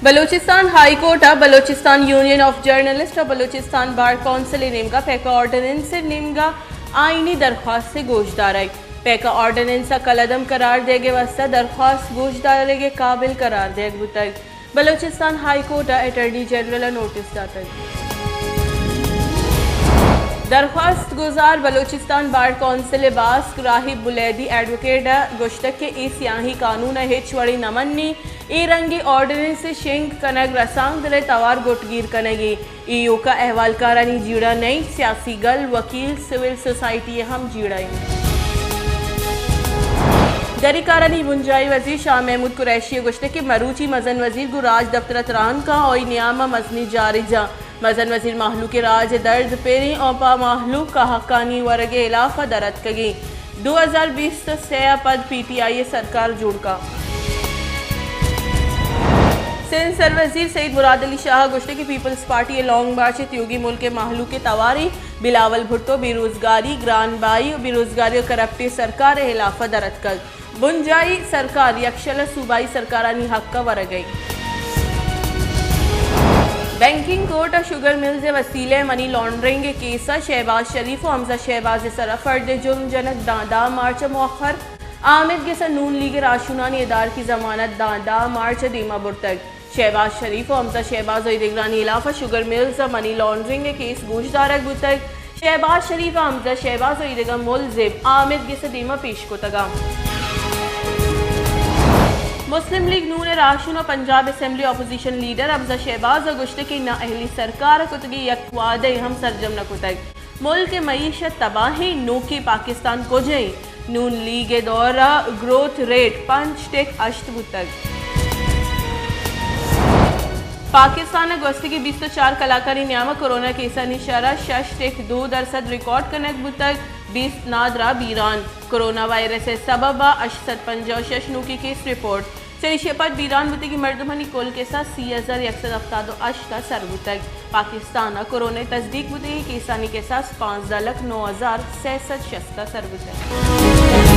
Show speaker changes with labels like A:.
A: Balochistan high court Balochistan union of journalist और Balochistan bar council नेमगा PECA ordinance नेमगा आईनी दरख्वास्त से गोशदार है। पैका ऑर्डिनेंस कलदम करार देगे वास्ता दरख्वास्त गोशदार के काबिल करार देग बुतक Balochistan high court attorney general notice दाता दरख्वास्त गुजार बलूचिस्तान बार काउंसिल बास राहिब बुलैदी एडवोकेट गुश्तक के ई सियाही कानून हिचवड़ी नमन्नी ई रंगी ऑर्डिनेंस शिंग कनग रसांग दले तवार गुटगीर कनगी ईयू का अहवाल कारानी जीड़ा नहीं सियासी गल वकील सिविल सोसाइटी हम जीड़ाई दरी कारानी बुंजाई वजीर शाह महमूद कुरैशी गुश्ते के मरूची मजन वजीर गुराज दफ्तर तरान का और नियामा मजनी जारिजा मजन वजीर माहलू के राज दर्द पेरी औपा माहलू का हक्कानी वर्गे इलाफा दरत कगी 2020 से पद PTI सरकार जुड़का सिंध सर वजीर सईद मुराद अली शाह गुश्ते की पीपल्स पार्टी लॉन्ग मार्च त्योगी मुल्क के माहलू के तवारी बिलावल भुट्टो बेरोजगारी ग्रान बाई बेरोजगारी और करप्टी सरकार इलाफा दरत कर बुंजाई सरकार यक्षल सूबाई सरकारानी हक का वर गई बैंकिंग कोर्ट शुगर मिल्स वसीले मनी लॉन्ड्रिंग के केस शहबाज शरीफ और हमजा शहबाज सरफर्द जुर्मजनक दादा मार्च मौखर आमिद के नून लीग राशुनानी इदार की जमानत दादा मार्च दीमा बुरतक शहबाज शरीफ और हमजा शहबाज निगरानी इलाफा शुगर मिल्स मनी लॉन्ड्रिंग के केस गोशदार बुतक शहबाज शरीफ और हमजा शहबाज और मुलजिम आमिद के दीमा पेश को तगा मुस्लिम लीग नून राशन और Punjab assembly opposition leader Hamza Shahbaz और गुश्ते की नाअहली सरकार कुतगी यकवाद हम सरजम न कुतग मुल्क मईशत तबाही नोकी पाकिस्तान को जई नून लीग दौरा ग्रोथ रेट 5.8 बुतग पाकिस्तान गोस्ती की 24 कलाकारी न्यामा कोरोना केसा निशारा 6.2% रिकॉर्ड कनक बुतक 20 नादरा बीरान कोरोना वायरस से सबबा 855 नूकी केस रिपोर्ट पर बीरान बुते की मर्दमनी कुल के साथ 30,178 सरबुतक पाकिस्तान कोरोना तस्दीक बुते की केसानी के साथ 5,09,67 सरबुतक।